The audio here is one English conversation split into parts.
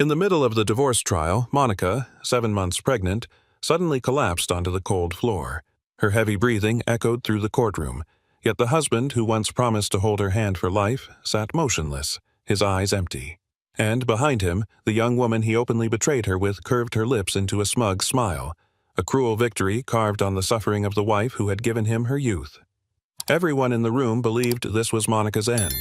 In the middle of the divorce trial, Monica, 7 months pregnant, suddenly collapsed onto the cold floor. Her heavy breathing echoed through the courtroom, yet the husband who once promised to hold her hand for life sat motionless, his eyes empty. And behind him, the young woman he openly betrayed her with curved her lips into a smug smile, a cruel victory carved on the suffering of the wife who had given him her youth. Everyone in the room believed this was Monica's end,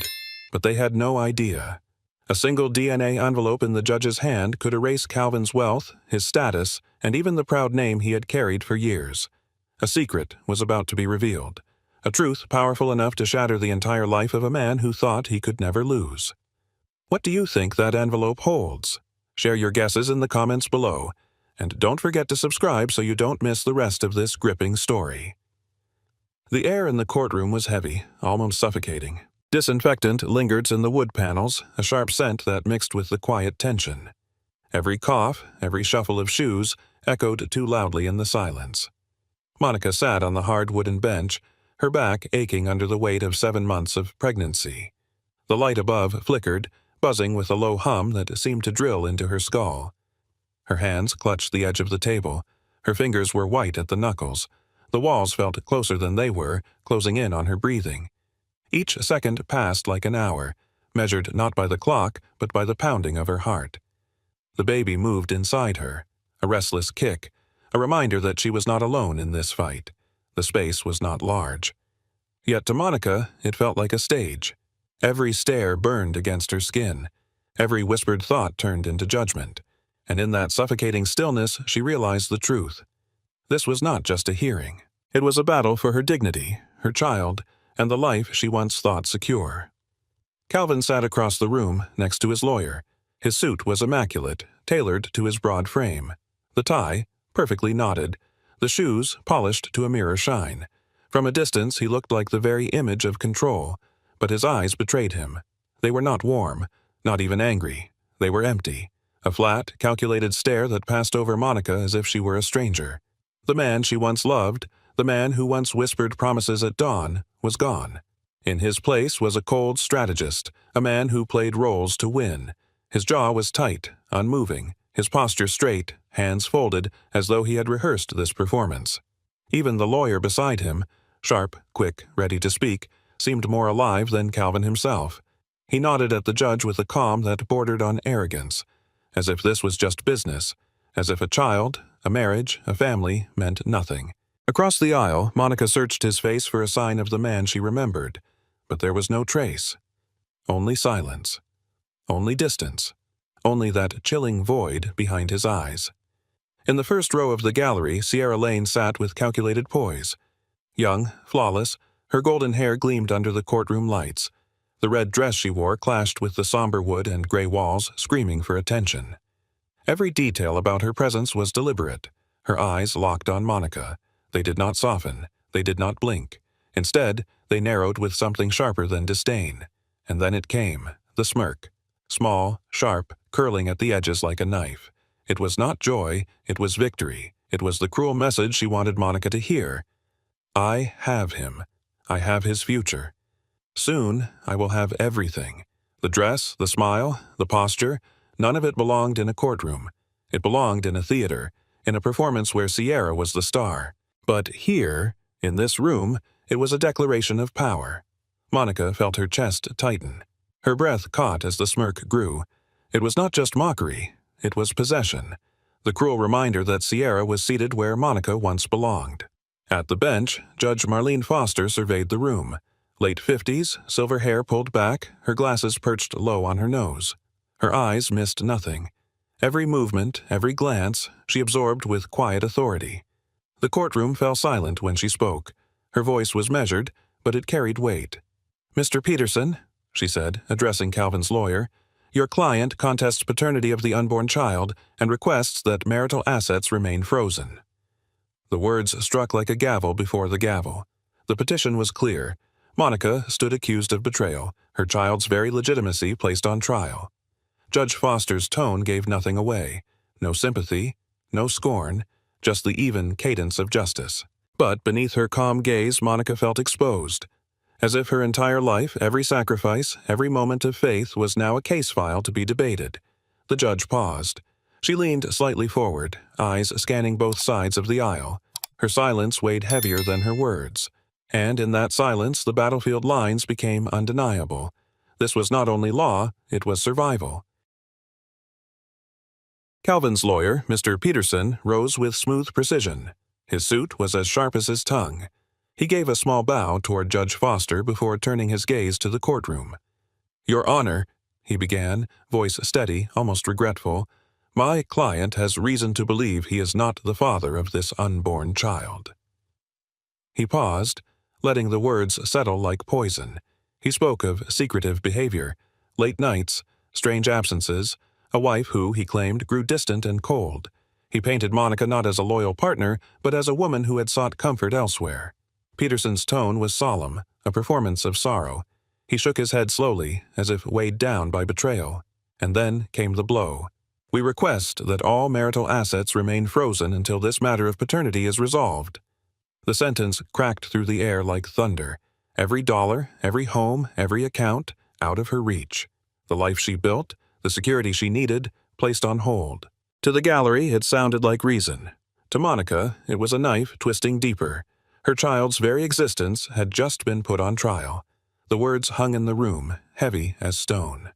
but they had no idea. A single DNA envelope in the judge's hand could erase Calvin's wealth, his status, and even the proud name he had carried for years. A secret was about to be revealed, a truth powerful enough to shatter the entire life of a man who thought he could never lose. What do you think that envelope holds? Share your guesses in the comments below, and don't forget to subscribe so you don't miss the rest of this gripping story. The air in the courtroom was heavy, almost suffocating. Disinfectant lingered in the wood panels, a sharp scent that mixed with the quiet tension. Every cough, every shuffle of shoes, echoed too loudly in the silence. Monica sat on the hard wooden bench, her back aching under the weight of 7 months of pregnancy. The light above flickered, buzzing with a low hum that seemed to drill into her skull. Her hands clutched the edge of the table. Her fingers were white at the knuckles. The walls felt closer than they were, closing in on her breathing. Each second passed like an hour, measured not by the clock, but by the pounding of her heart. The baby moved inside her, a restless kick, a reminder that she was not alone in this fight. The space was not large. Yet to Monica, it felt like a stage. Every stare burned against her skin. Every whispered thought turned into judgment. And in that suffocating stillness, she realized the truth. This was not just a hearing. It was a battle for her dignity, her child, and the life she once thought secure. Calvin sat across the room, next to his lawyer. His suit was immaculate, tailored to his broad frame. The tie, perfectly knotted. The shoes, polished to a mirror shine. From a distance, he looked like the very image of control, but his eyes betrayed him. They were not warm, not even angry. They were empty. A flat, calculated stare that passed over Monica as if she were a stranger. The man she once loved, the man who once whispered promises at dawn, was gone. In his place was a cold strategist, a man who played roles to win. His jaw was tight, unmoving, his posture straight, hands folded, as though he had rehearsed this performance. Even the lawyer beside him, sharp, quick, ready to speak, seemed more alive than Calvin himself. He nodded at the judge with a calm that bordered on arrogance, as if this was just business, as if a child, a marriage, a family meant nothing. Across the aisle, Monica searched his face for a sign of the man she remembered, but there was no trace. Only silence. Only distance. Only that chilling void behind his eyes. In the first row of the gallery, Sierra Lane sat with calculated poise. Young, flawless, her golden hair gleamed under the courtroom lights. The red dress she wore clashed with the somber wood and gray walls, screaming for attention. Every detail about her presence was deliberate. Her eyes locked on Monica. They did not soften. They did not blink. Instead, they narrowed with something sharper than disdain. And then it came, the smirk. Small, sharp, curling at the edges like a knife. It was not joy, it was victory. It was the cruel message she wanted Monica to hear. I have him. I have his future. Soon, I will have everything. The dress, the smile, the posture, none of it belonged in a courtroom. It belonged in a theater, in a performance where Sierra was the star. But here, in this room, it was a declaration of power. Monica felt her chest tighten. Her breath caught as the smirk grew. It was not just mockery, it was possession. The cruel reminder that Sierra was seated where Monica once belonged. At the bench, Judge Marlene Foster surveyed the room. Late 50s, silver hair pulled back, her glasses perched low on her nose. Her eyes missed nothing. Every movement, every glance, she absorbed with quiet authority. The courtroom fell silent when she spoke. Her voice was measured, but it carried weight. "Mr. Peterson," she said, addressing Calvin's lawyer, "your client contests paternity of the unborn child and requests that marital assets remain frozen." The words struck like a gavel before the gavel. The petition was clear. Monica stood accused of betrayal, her child's very legitimacy placed on trial. Judge Foster's tone gave nothing away. No sympathy, no scorn, just the even cadence of justice. But beneath her calm gaze, Monica felt exposed. As if her entire life, every sacrifice, every moment of faith was now a case file to be debated. The judge paused. She leaned slightly forward, eyes scanning both sides of the aisle. Her silence weighed heavier than her words. And in that silence, the battlefield lines became undeniable. This was not only law, it was survival. Calvin's lawyer, Mr. Peterson, rose with smooth precision. His suit was as sharp as his tongue. He gave a small bow toward Judge Foster before turning his gaze to the courtroom. "Your Honor," he began, voice steady, almost regretful, "my client has reason to believe he is not the father of this unborn child." He paused, letting the words settle like poison. He spoke of secretive behavior, late nights, strange absences, a wife who, he claimed, grew distant and cold. He painted Monica not as a loyal partner, but as a woman who had sought comfort elsewhere. Peterson's tone was solemn, a performance of sorrow. He shook his head slowly, as if weighed down by betrayal. And then came the blow. "We request that all marital assets remain frozen until this matter of paternity is resolved." The sentence cracked through the air like thunder. Every dollar, every home, every account, out of her reach. The life she built, the security she needed, placed on hold. To the gallery, it sounded like reason. To Monica, it was a knife twisting deeper. Her child's very existence had just been put on trial. The words hung in the room, heavy as stone.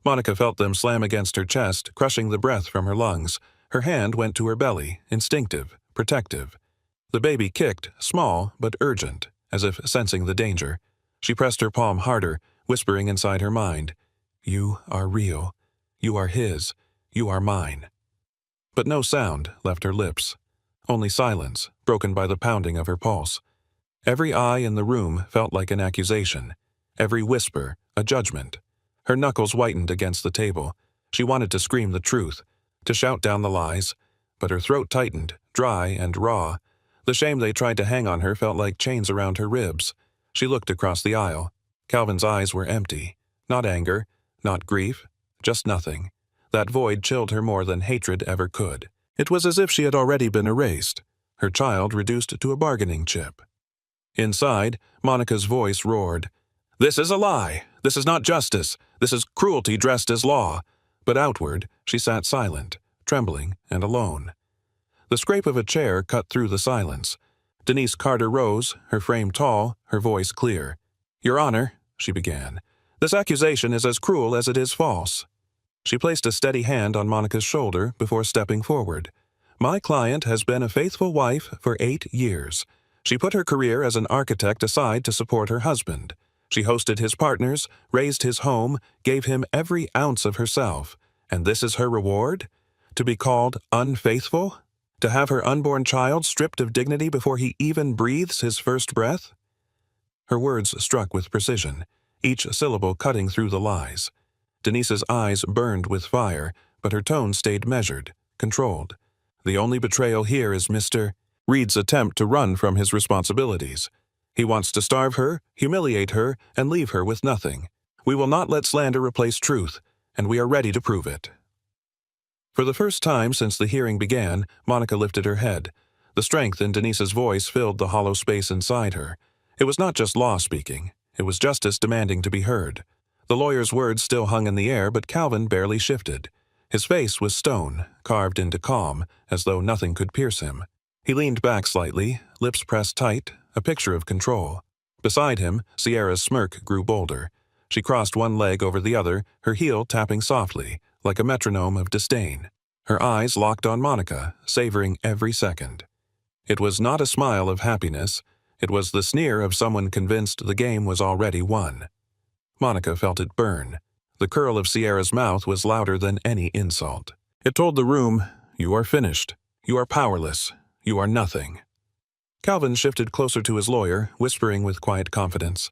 Monica felt them slam against her chest, crushing the breath from her lungs. Her hand went to her belly, instinctive, protective. The baby kicked, small but urgent, as if sensing the danger. She pressed her palm harder, whispering inside her mind, "You are real. You are his. You are mine." But no sound left her lips. Only silence, broken by the pounding of her pulse. Every eye in the room felt like an accusation. Every whisper, a judgment. Her knuckles whitened against the table. She wanted to scream the truth, to shout down the lies, but her throat tightened, dry and raw. The shame they tried to hang on her felt like chains around her ribs. She looked across the aisle. Calvin's eyes were empty. Not anger, not grief, just nothing. That void chilled her more than hatred ever could. It was as if she had already been erased, her child reduced to a bargaining chip. Inside, Monica's voice roared, "This is a lie! This is not justice! This is cruelty dressed as law!" But outward, she sat silent, trembling and alone. The scrape of a chair cut through the silence. Denise Carter rose, her frame tall, her voice clear. "Your Honor," she began, "this accusation is as cruel as it is false." She placed a steady hand on Monica's shoulder before stepping forward. "My client has been a faithful wife for 8 years. She put her career as an architect aside to support her husband. She hosted his partners, raised his home, gave him every ounce of herself. And this is her reward? To be called unfaithful? To have her unborn child stripped of dignity before he even breathes his first breath?" Her words struck with precision, each syllable cutting through the lies. Denise's eyes burned with fire, but her tone stayed measured, controlled. "The only betrayal here is Mr. Reed's attempt to run from his responsibilities. He wants to starve her, humiliate her, and leave her with nothing. We will not let slander replace truth, and we are ready to prove it." For the first time since the hearing began, Monica lifted her head. The strength in Denise's voice filled the hollow space inside her. It was not just law speaking. It was justice demanding to be heard. The lawyer's words still hung in the air, but Calvin barely shifted. His face was stone, carved into calm, as though nothing could pierce him. He leaned back slightly, lips pressed tight, a picture of control. Beside him, Sierra's smirk grew bolder. She crossed one leg over the other, her heel tapping softly, like a metronome of disdain. Her eyes locked on Monica, savoring every second. It was not a smile of happiness. It was the sneer of someone convinced the game was already won. Monica felt it burn. The curl of Sierra's mouth was louder than any insult. It told the room, "You are finished. You are powerless. You are nothing." Calvin shifted closer to his lawyer, whispering with quiet confidence.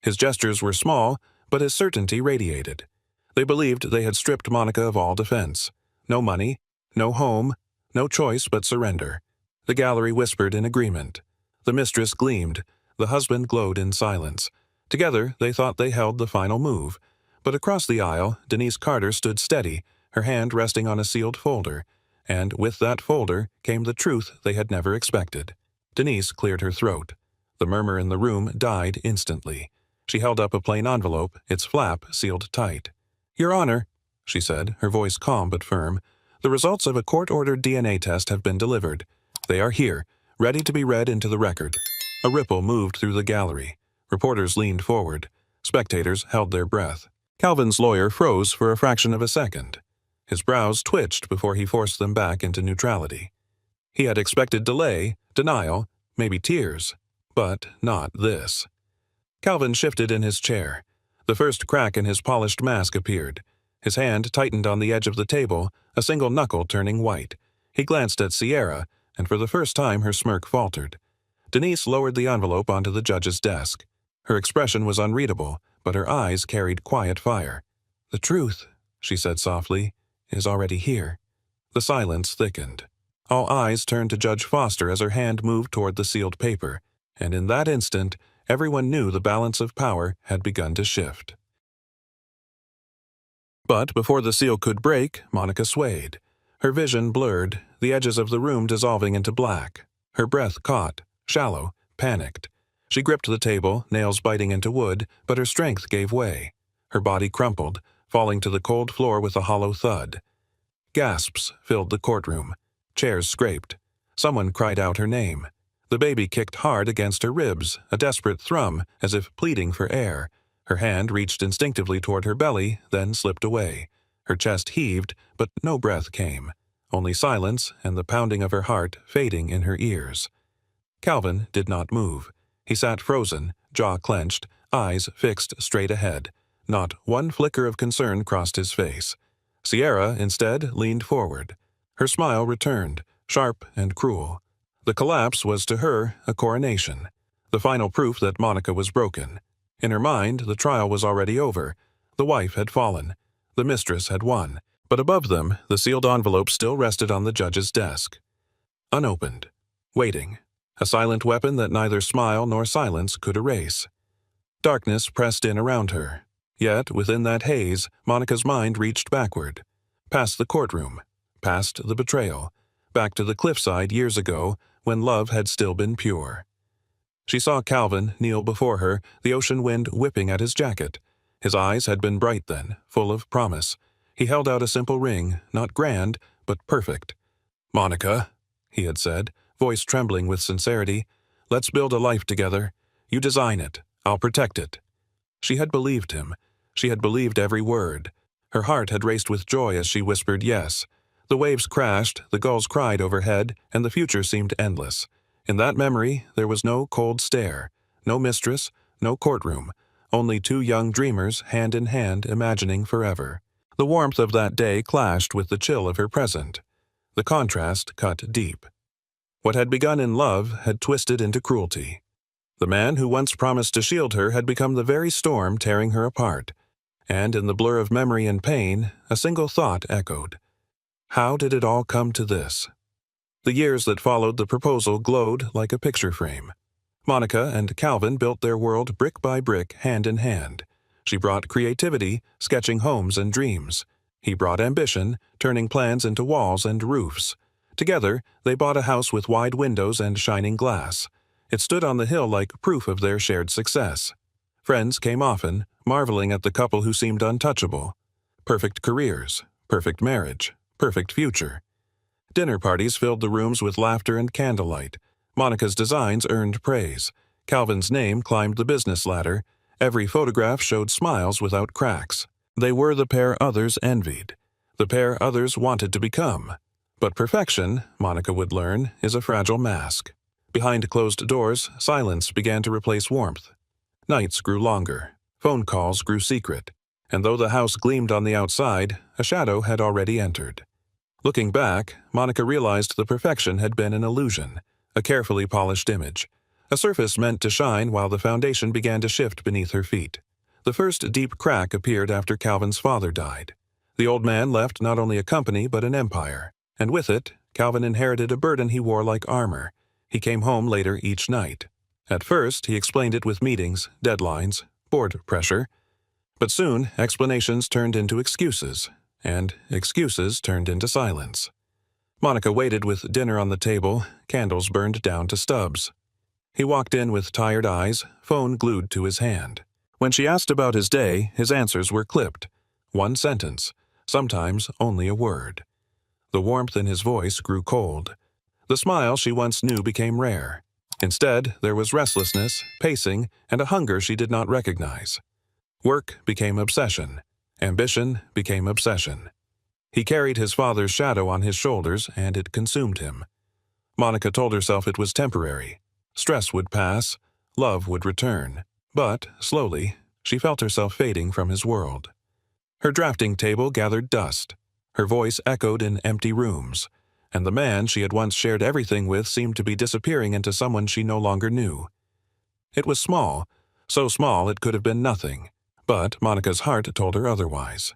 His gestures were small, but his certainty radiated. They believed they had stripped Monica of all defense. No money, no home, no choice but surrender. The gallery whispered in agreement. The mistress gleamed. The husband glowed in silence. Together, they thought they held the final move. But across the aisle, Denise Carter stood steady, her hand resting on a sealed folder. And with that folder came the truth they had never expected. Denise cleared her throat. The murmur in the room died instantly. She held up a plain envelope, its flap sealed tight. "Your Honor," she said, her voice calm but firm. "The results of a court-ordered DNA test have been delivered. They are here, ready to be read into the record." A ripple moved through the gallery. Reporters leaned forward. Spectators held their breath. Calvin's lawyer froze for a fraction of a second. His brows twitched before he forced them back into neutrality. He had expected delay, denial, maybe tears, but not this. Calvin shifted in his chair. The first crack in his polished mask appeared. His hand tightened on the edge of the table, a single knuckle turning white. He glanced at Sierra, and for the first time her smirk faltered. Denise lowered the envelope onto the judge's desk. Her expression was unreadable, but her eyes carried quiet fire. "The truth," she said softly, "is already here." The silence thickened. All eyes turned to Judge Foster as her hand moved toward the sealed paper, and in that instant, everyone knew the balance of power had begun to shift. But before the seal could break, Monica swayed. Her vision blurred, the edges of the room dissolving into black. Her breath caught, shallow, panicked. She gripped the table, nails biting into wood, but her strength gave way. Her body crumpled, falling to the cold floor with a hollow thud. Gasps filled the courtroom. Chairs scraped. Someone cried out her name. The baby kicked hard against her ribs, a desperate thrum, as if pleading for air. Her hand reached instinctively toward her belly, then slipped away. Her chest heaved, but no breath came. Only silence and the pounding of her heart fading in her ears. Calvin did not move. He sat frozen, jaw clenched, eyes fixed straight ahead. Not one flicker of concern crossed his face. Sierra, instead, leaned forward. Her smile returned, sharp and cruel. The collapse was to her a coronation, the final proof that Monica was broken. In her mind, the trial was already over. The wife had fallen. The mistress had won. But above them, the sealed envelope still rested on the judge's desk. Unopened. Waiting. A silent weapon that neither smile nor silence could erase. Darkness pressed in around her. Yet, within that haze, Monica's mind reached backward. Past the courtroom. Past the betrayal. Back to the cliffside years ago, when love had still been pure. She saw Calvin kneel before her, the ocean wind whipping at his jacket. His eyes had been bright then, full of promise. He held out a simple ring, not grand, but perfect. "Monica," he had said, voice trembling with sincerity, "let's build a life together. You design it. I'll protect it." She had believed him. She had believed every word. Her heart had raced with joy as she whispered yes. The waves crashed, the gulls cried overhead, and the future seemed endless. In that memory, there was no cold stare, no mistress, no courtroom, only two young dreamers hand in hand imagining forever. The warmth of that day clashed with the chill of her present. The contrast cut deep. What had begun in love had twisted into cruelty. The man who once promised to shield her had become the very storm tearing her apart. And in the blur of memory and pain, a single thought echoed. How did it all come to this? The years that followed the proposal glowed like a picture frame. Monica and Calvin built their world brick by brick, hand in hand. She brought creativity, sketching homes and dreams. He brought ambition, turning plans into walls and roofs. Together, they bought a house with wide windows and shining glass. It stood on the hill like proof of their shared success. Friends came often, marveling at the couple who seemed untouchable. Perfect careers, perfect marriage, perfect future. Dinner parties filled the rooms with laughter and candlelight. Monica's designs earned praise. Calvin's name climbed the business ladder. Every photograph showed smiles without cracks. They were the pair others envied, the pair others wanted to become. But perfection, Monica would learn, is a fragile mask. Behind closed doors, silence began to replace warmth. Nights grew longer. Phone calls grew secret. And though the house gleamed on the outside, a shadow had already entered. Looking back, Monica realized the perfection had been an illusion, a carefully polished image. A surface meant to shine while the foundation began to shift beneath her feet. The first deep crack appeared after Calvin's father died. The old man left not only a company but an empire. And with it, Calvin inherited a burden he wore like armor. He came home later each night. At first, he explained it with meetings, deadlines, board pressure. But soon, explanations turned into excuses, and excuses turned into silence. Monica waited with dinner on the table, candles burned down to stubs. He walked in with tired eyes, phone glued to his hand. When she asked about his day, his answers were clipped. One sentence. sometimes only a word. The warmth in his voice grew cold. The smile she once knew became rare. Instead, there was restlessness, pacing, and a hunger she did not recognize. Work became obsession. Ambition became obsession. He carried his father's shadow on his shoulders, and it consumed him. Monica told herself it was temporary. Stress would pass, love would return. But, slowly, she felt herself fading from his world. Her drafting table gathered dust. Her voice echoed in empty rooms, and the man she had once shared everything with seemed to be disappearing into someone she no longer knew. It was small, so small it could have been nothing, but Monica's heart told her otherwise.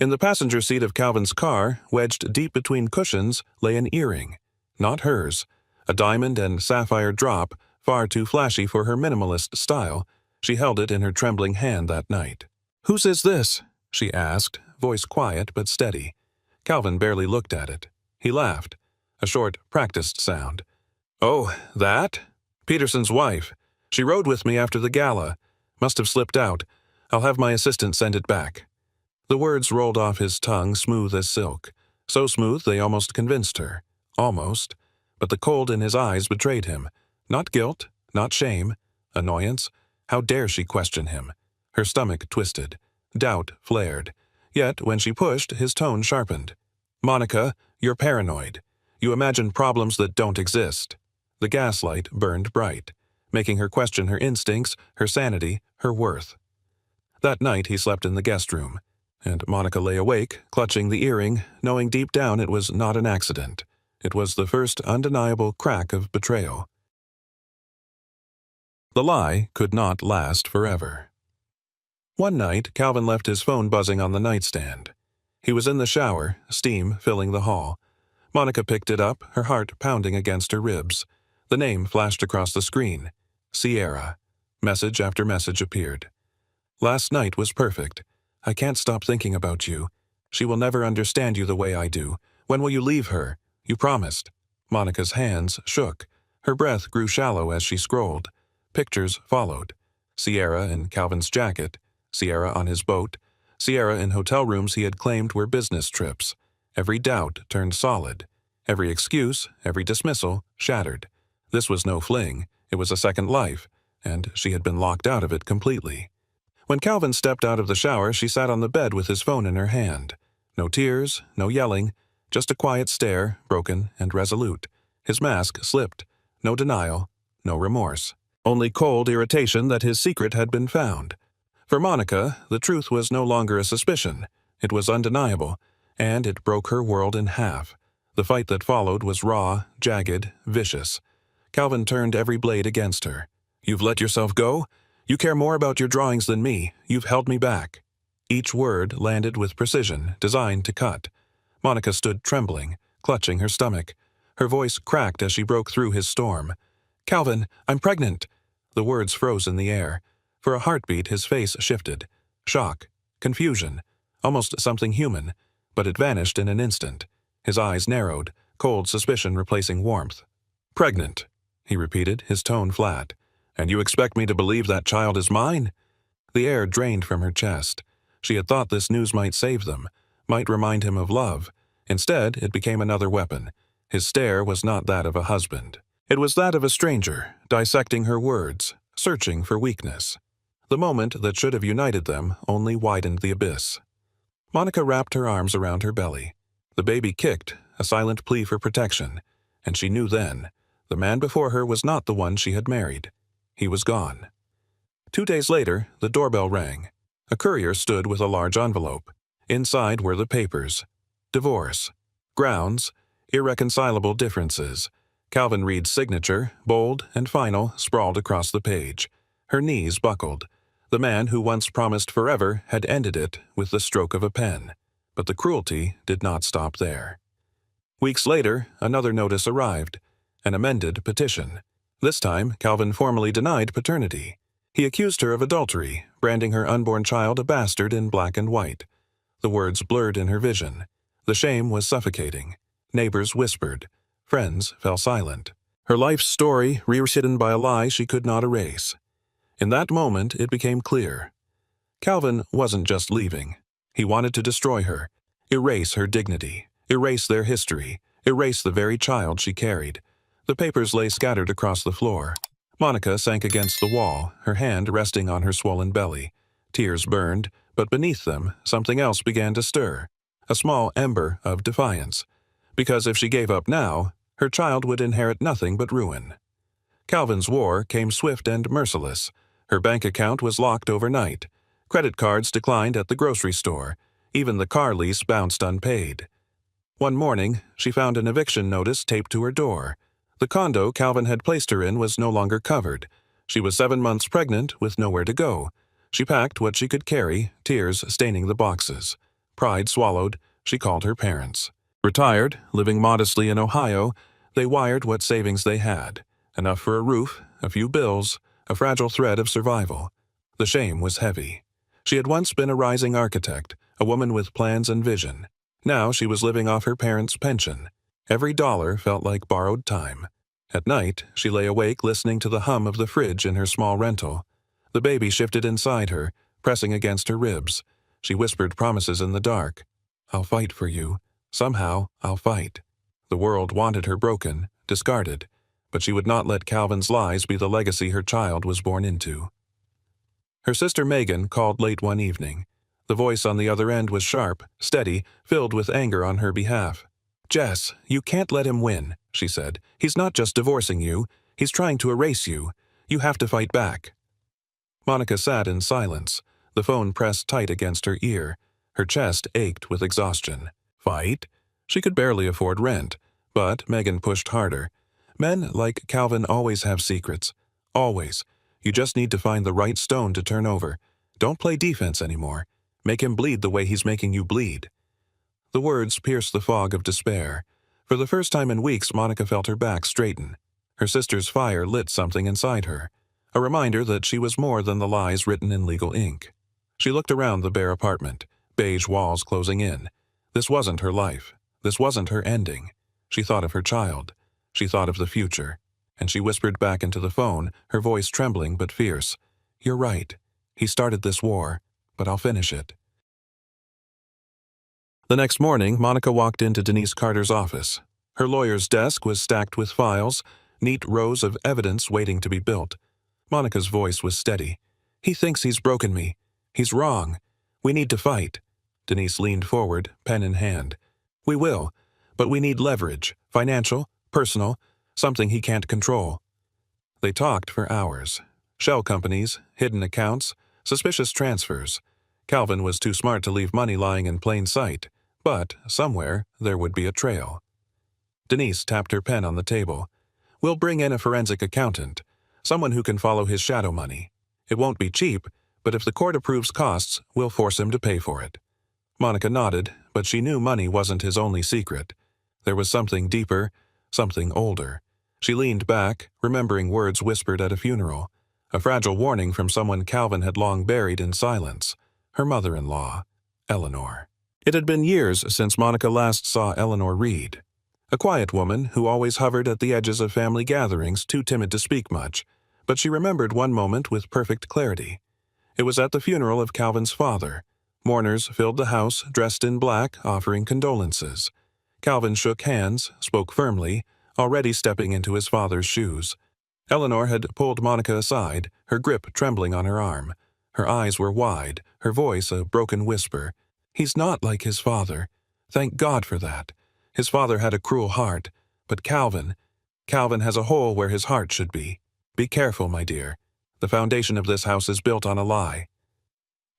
In the passenger seat of Calvin's car, wedged deep between cushions, lay an earring. Not hers. A diamond and sapphire drop, far too flashy for her minimalist style. She held it in her trembling hand that night. "Whose is this?" she asked, voice quiet but steady. Calvin barely looked at it. He laughed, a short, practiced sound. "Oh, that? Peterson's wife. She rode with me after the gala. Must have slipped out. I'll have my assistant send it back." The words rolled off his tongue smooth as silk, so smooth they almost convinced her. Almost. But the cold in his eyes betrayed him. Not guilt, not shame, annoyance. How dare she question him? Her stomach twisted. Doubt flared. Yet, when she pushed, his tone sharpened. "Monica, you're paranoid. You imagine problems that don't exist." The gaslight burned bright, making her question her instincts, her sanity, her worth. That night he slept in the guest room, and Monica lay awake, clutching the earring, knowing deep down it was not an accident. It was the first undeniable crack of betrayal. The lie could not last forever. One night, Calvin left his phone buzzing on the nightstand. He was in the shower, steam filling the hall. Monica picked it up, her heart pounding against her ribs. The name flashed across the screen. Sierra. Message after message appeared. "Last night was perfect. I can't stop thinking about you. She will never understand you the way I do. When will you leave her? You promised." Monica's hands shook. Her breath grew shallow as she scrolled. Pictures followed. Sierra in Calvin's jacket. Sierra on his boat. Sierra in hotel rooms he had claimed were business trips. Every doubt turned solid. Every excuse, every dismissal, shattered. This was no fling. It was a second life, and she had been locked out of it completely. When Calvin stepped out of the shower, she sat on the bed with his phone in her hand. No tears, no yelling, just a quiet stare, broken and resolute. His mask slipped. No denial, no remorse. Only cold irritation that his secret had been found. For Monica, the truth was no longer a suspicion. It was undeniable, and it broke her world in half. The fight that followed was raw, jagged, vicious. Calvin turned every blade against her. "You've let yourself go? You care more about your drawings than me. You've held me back." Each word landed with precision, designed to cut. Monica stood trembling, clutching her stomach. Her voice cracked as she broke through his storm. "Calvin, I'm pregnant." The words froze in the air. For a heartbeat, his face shifted. Shock, confusion, almost something human, but it vanished in an instant. His eyes narrowed, cold suspicion replacing warmth. "Pregnant," he repeated, his tone flat. "And you expect me to believe that child is mine?" The air drained from her chest. She had thought this news might save them, might remind him of love. Instead, it became another weapon. His stare was not that of a husband. It was that of a stranger, dissecting her words, searching for weakness. The moment that should have united them only widened the abyss. Monica wrapped her arms around her belly. The baby kicked, a silent plea for protection, and she knew then. The man before her was not the one she had married. He was gone. 2 days later, the doorbell rang. A courier stood with a large envelope. Inside were the papers. Divorce. Grounds. Irreconcilable differences. Calvin Reed's signature, bold and final, sprawled across the page. Her knees buckled. The man who once promised forever had ended it with the stroke of a pen. But the cruelty did not stop there. Weeks later, another notice arrived. An amended petition. This time, Calvin formally denied paternity. He accused her of adultery, branding her unborn child a bastard in black and white. The words blurred in her vision. The shame was suffocating. Neighbors whispered. Friends fell silent. Her life's story rewritten by a lie she could not erase. In that moment, it became clear. Calvin wasn't just leaving. He wanted to destroy her. Erase her dignity. Erase their history. Erase the very child she carried. The papers lay scattered across the floor. Monica sank against the wall, her hand resting on her swollen belly. Tears burned, but beneath them, something else began to stir. A small ember of defiance. Because if she gave up now, her child would inherit nothing but ruin. Calvin's war came swift and merciless. Her bank account was locked overnight. Credit cards declined at the grocery store. Even the car lease bounced unpaid. One morning, she found an eviction notice taped to her door. The condo Calvin had placed her in was no longer covered. She was 7 months pregnant with nowhere to go. She packed what she could carry, tears staining the boxes. Pride swallowed, she called her parents. Retired, living modestly in Ohio, they wired what savings they had. Enough for a roof, a few bills, a fragile thread of survival. The shame was heavy. She had once been a rising architect, a woman with plans and vision. Now she was living off her parents' pension. Every dollar felt like borrowed time. At night, she lay awake listening to the hum of the fridge in her small rental. The baby shifted inside her, pressing against her ribs. She whispered promises in the dark. "I'll fight for you. Somehow, I'll fight." The world wanted her broken, discarded, but she would not let Calvin's lies be the legacy her child was born into. Her sister Megan called late one evening. The voice on the other end was sharp, steady, filled with anger on her behalf. "Jess, you can't let him win," she said. "He's not just divorcing you. He's trying to erase you. You have to fight back." Monica sat in silence, the phone pressed tight against her ear. Her chest ached with exhaustion. Fight? She could barely afford rent, but Megan pushed harder. Men like Calvin always have secrets. Always. You just need to find the right stone to turn over. Don't play defense anymore. Make him bleed the way he's making you bleed. The words pierced the fog of despair. For the first time in weeks, Monica felt her back straighten. Her sister's fire lit something inside her, a reminder that she was more than the lies written in legal ink. She looked around the bare apartment, beige walls closing in. This wasn't her life. This wasn't her ending. She thought of her child. She thought of the future. And she whispered back into the phone, her voice trembling but fierce. "You're right. He started this war, but I'll finish it." The next morning, Monica walked into Denise Carter's office. Her lawyer's desk was stacked with files, neat rows of evidence waiting to be built. Monica's voice was steady. "He thinks he's broken me. He's wrong. We need to fight." Denise leaned forward, pen in hand. "We will, but we need leverage, financial, personal, something he can't control." They talked for hours. Shell companies, hidden accounts, suspicious transfers. Calvin was too smart to leave money lying in plain sight, but somewhere there would be a trail. Denise tapped her pen on the table. "We'll bring in a forensic accountant, someone who can follow his shadow money. It won't be cheap, but if the court approves costs, we'll force him to pay for it." Monica nodded, but she knew money wasn't his only secret. There was something deeper, something older. She leaned back, remembering words whispered at a funeral, a fragile warning from someone Calvin had long buried in silence, her mother-in-law, Eleanor. It had been years since Monica last saw Eleanor Reed, a quiet woman who always hovered at the edges of family gatherings, too timid to speak much, but she remembered one moment with perfect clarity. It was at the funeral of Calvin's father. Mourners filled the house, dressed in black, offering condolences. Calvin shook hands, spoke firmly, already stepping into his father's shoes. Eleanor had pulled Monica aside, her grip trembling on her arm. Her eyes were wide, her voice a broken whisper. "He's not like his father. Thank God for that. His father had a cruel heart, but Calvin has a hole where his heart should be. Be careful, my dear. The foundation of this house is built on a lie."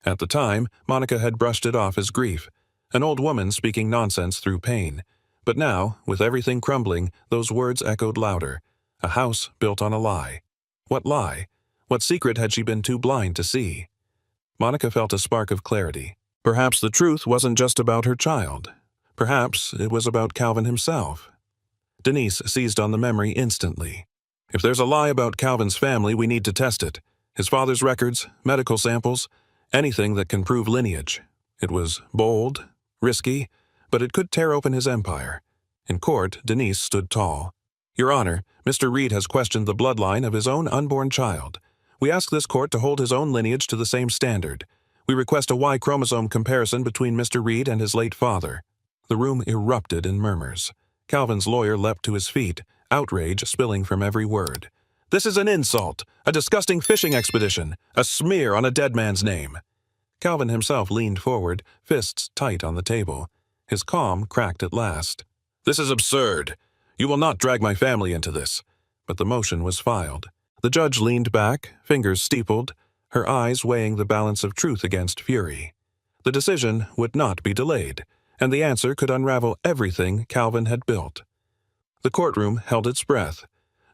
At the time, Monica had brushed it off as grief, an old woman speaking nonsense through pain. But now, with everything crumbling, those words echoed louder. A house built on a lie. What lie? What secret had she been too blind to see? Monica felt a spark of clarity. Perhaps the truth wasn't just about her child. Perhaps it was about Calvin himself. Denise seized on the memory instantly. "If there's a lie about Calvin's family, we need to test it. His father's records, medical samples, anything that can prove lineage." It was bold, risky, but it could tear open his empire. In court, Denise stood tall. "Your Honor, Mr. Reed has questioned the bloodline of his own unborn child. We ask this court to hold his own lineage to the same standard. We request a Y chromosome comparison between Mr. Reed and his late father." The room erupted in murmurs. Calvin's lawyer leapt to his feet, outrage spilling from every word. "This is an insult, a disgusting fishing expedition, a smear on a dead man's name." Calvin himself leaned forward, fists tight on the table. His calm cracked at last. "This is absurd. You will not drag my family into this." But the motion was filed. The judge leaned back, fingers steepled, her eyes weighing the balance of truth against fury. The decision would not be delayed, and the answer could unravel everything Calvin had built. The courtroom held its breath.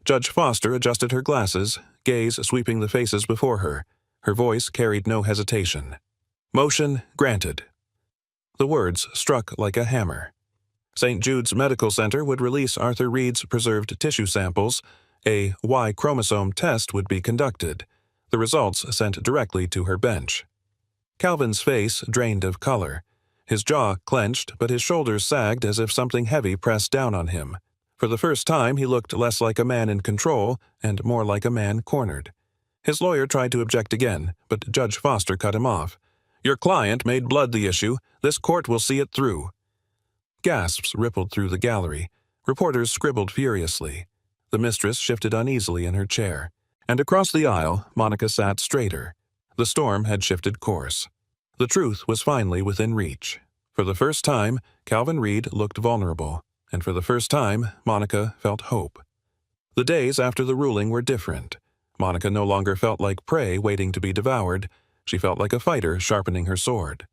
Judge Foster adjusted her glasses, gaze sweeping the faces before her. Her voice carried no hesitation. "Motion granted." The words struck like a hammer. St. Jude's Medical Center would release Arthur Reed's preserved tissue samples. A Y chromosome test would be conducted. The results sent directly to her bench. Calvin's face drained of color. His jaw clenched, but his shoulders sagged as if something heavy pressed down on him. For the first time, he looked less like a man in control and more like a man cornered. His lawyer tried to object again, but Judge Foster cut him off. "Your client made blood the issue. This court will see it through." Gasps rippled through the gallery. Reporters scribbled furiously. The mistress shifted uneasily in her chair. And across the aisle, Monica sat straighter. The storm had shifted course. The truth was finally within reach. For the first time, Calvin Reed looked vulnerable, and for the first time, Monica felt hope. The days after the ruling were different. Monica no longer felt like prey waiting to be devoured. She felt like a fighter sharpening her sword.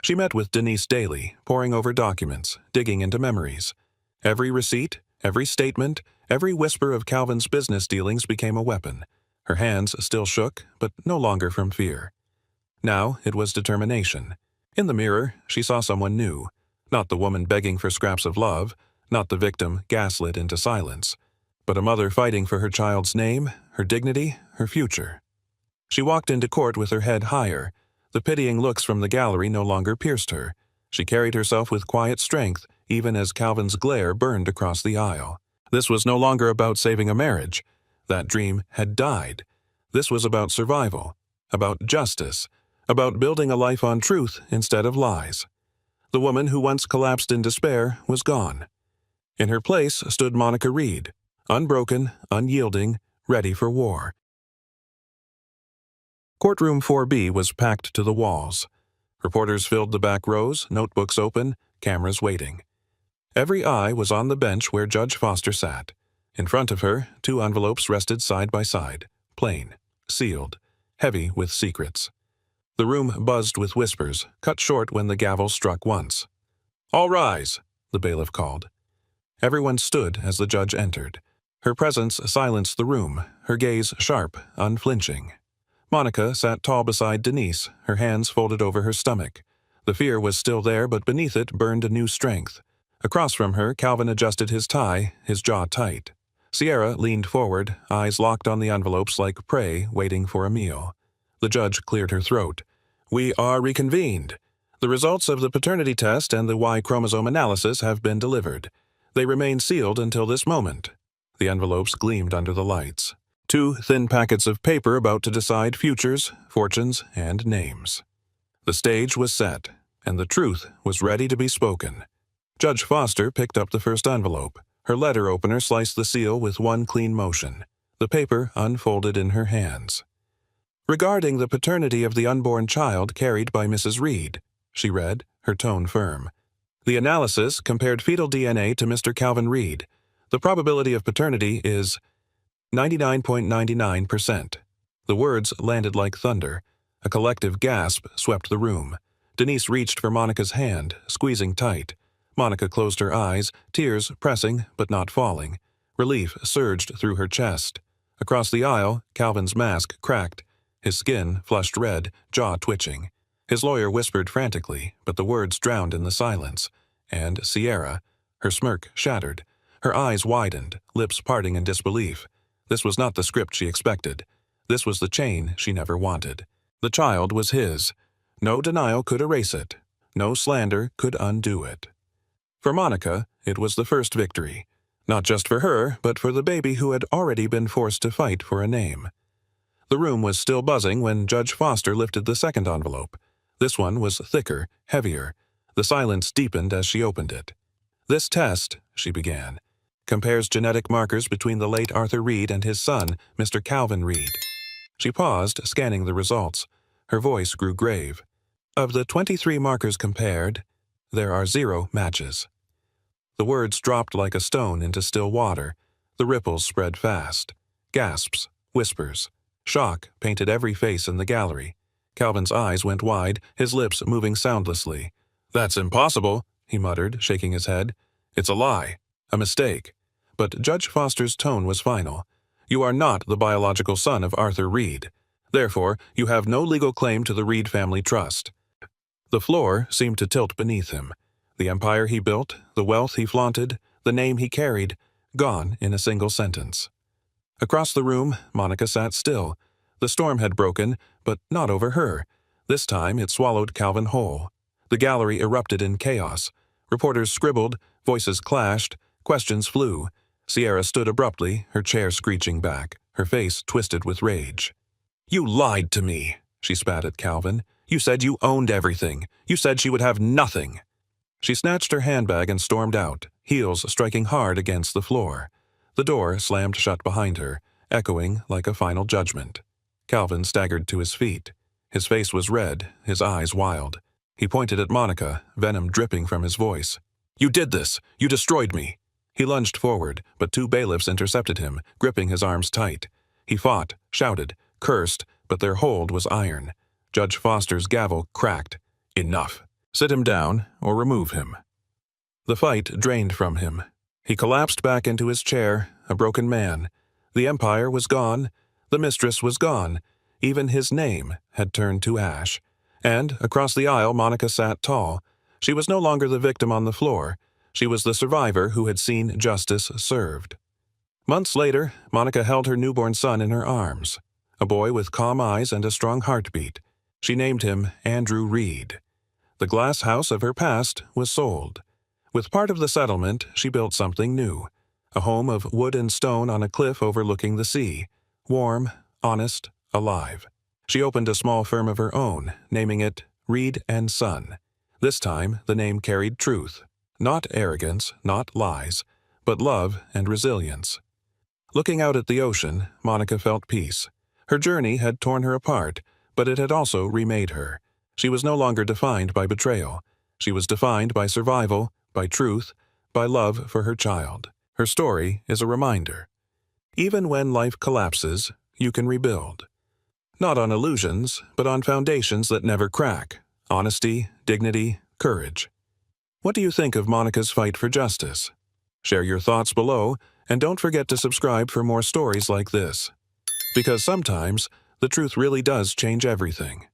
She met with Denise daily, poring over documents, digging into memories. Every receipt, every statement, every whisper of Calvin's business dealings became a weapon. Her hands still shook, but no longer from fear. Now it was determination. In the mirror, she saw someone new. Not the woman begging for scraps of love, not the victim gaslit into silence, but a mother fighting for her child's name, her dignity, her future. She walked into court with her head higher. The pitying looks from the gallery no longer pierced her. She carried herself with quiet strength, even as Calvin's glare burned across the aisle. This was no longer about saving a marriage. That dream had died. This was about survival, about justice, about building a life on truth instead of lies. The woman who once collapsed in despair was gone. In her place stood Monica Reed, unbroken, unyielding, ready for war. Courtroom 4B was packed to the walls. Reporters filled the back rows, notebooks open, cameras waiting. Every eye was on the bench where Judge Foster sat. In front of her, 2 envelopes rested side by side, plain, sealed, heavy with secrets. The room buzzed with whispers, cut short when the gavel struck once. "All rise," the bailiff called. Everyone stood as the judge entered. Her presence silenced the room, her gaze sharp, unflinching. Monica sat tall beside Denise, her hands folded over her stomach. The fear was still there, but beneath it burned a new strength. Across from her, Calvin adjusted his tie, his jaw tight. Sierra leaned forward, eyes locked on the envelopes like prey waiting for a meal. The judge cleared her throat. "We are reconvened. The results of the paternity test and the Y chromosome analysis have been delivered. They remain sealed until this moment." The envelopes gleamed under the lights. 2 thin packets of paper about to decide futures, fortunes, and names. The stage was set, and the truth was ready to be spoken. Judge Foster picked up the first envelope. Her letter opener sliced the seal with one clean motion. The paper unfolded in her hands. "Regarding the paternity of the unborn child carried by Mrs. Reed," she read, her tone firm. "The analysis compared fetal DNA to Mr. Calvin Reed. The probability of paternity is 99.99%. The words landed like thunder. A collective gasp swept the room. Denise reached for Monica's hand, squeezing tight. Monica closed her eyes, tears pressing but not falling. Relief surged through her chest. Across the aisle, Calvin's mask cracked. His skin flushed red, jaw twitching. His lawyer whispered frantically, but the words drowned in the silence. And Sierra, her smirk shattered. Her eyes widened, lips parting in disbelief. This was not the script she expected. This was the chain she never wanted. The child was his. No denial could erase it. No slander could undo it. For Monica, it was the first victory. Not just for her, but for the baby who had already been forced to fight for a name. The room was still buzzing when Judge Foster lifted the second envelope. This one was thicker, heavier. The silence deepened as she opened it. "This test," she began, "compares genetic markers between the late Arthur Reed and his son, Mr. Calvin Reed." She paused, scanning the results. Her voice grew grave. "Of the 23 markers compared, there are 0 matches." The words dropped like a stone into still water. The ripples spread fast. Gasps, whispers. Shock painted every face in the gallery. Calvin's eyes went wide, his lips moving soundlessly. "That's impossible," he muttered, shaking his head. "It's a lie. A mistake." But Judge Foster's tone was final. "You are not the biological son of Arthur Reed. Therefore, you have no legal claim to the Reed family trust." The floor seemed to tilt beneath him. The empire he built, the wealth he flaunted, the name he carried, gone in a single sentence. Across the room, Monica sat still. The storm had broken, but not over her. This time it swallowed Calvin whole. The gallery erupted in chaos. Reporters scribbled, voices clashed, questions flew. Sierra stood abruptly, her chair screeching back, her face twisted with rage. "You lied to me," she spat at Calvin. "You said you owned everything. You said she would have nothing." She snatched her handbag and stormed out, heels striking hard against the floor. The door slammed shut behind her, echoing like a final judgment. Calvin staggered to his feet. His face was red, his eyes wild. He pointed at Monica, venom dripping from his voice. "You did this! You destroyed me!" He lunged forward, but 2 bailiffs intercepted him, gripping his arms tight. He fought, shouted, cursed, but their hold was iron. Judge Foster's gavel cracked. "Enough. Sit him down, or remove him." The fight drained from him. He collapsed back into his chair, a broken man. The empire was gone. The mistress was gone. Even his name had turned to ash. And across the aisle Monica sat tall. She was no longer the victim on the floor. She was the survivor who had seen justice served. Months later, Monica held her newborn son in her arms. A boy with calm eyes and a strong heartbeat. She named him Andrew Reed. The glass house of her past was sold. With part of the settlement, she built something new. A home of wood and stone on a cliff overlooking the sea. Warm, honest, alive. She opened a small firm of her own, naming it Reed and Son. This time, the name carried truth. Not arrogance, not lies, but love and resilience. Looking out at the ocean, Monica felt peace. Her journey had torn her apart, but it had also remade her. She was no longer defined by betrayal. She was defined by survival, by truth, by love for her child. Her story is a reminder. Even when life collapses, you can rebuild. Not on illusions, but on foundations that never crack. Honesty, dignity, courage. What do you think of Monica's fight for justice? Share your thoughts below, and don't forget to subscribe for more stories like this. Because sometimes, the truth really does change everything.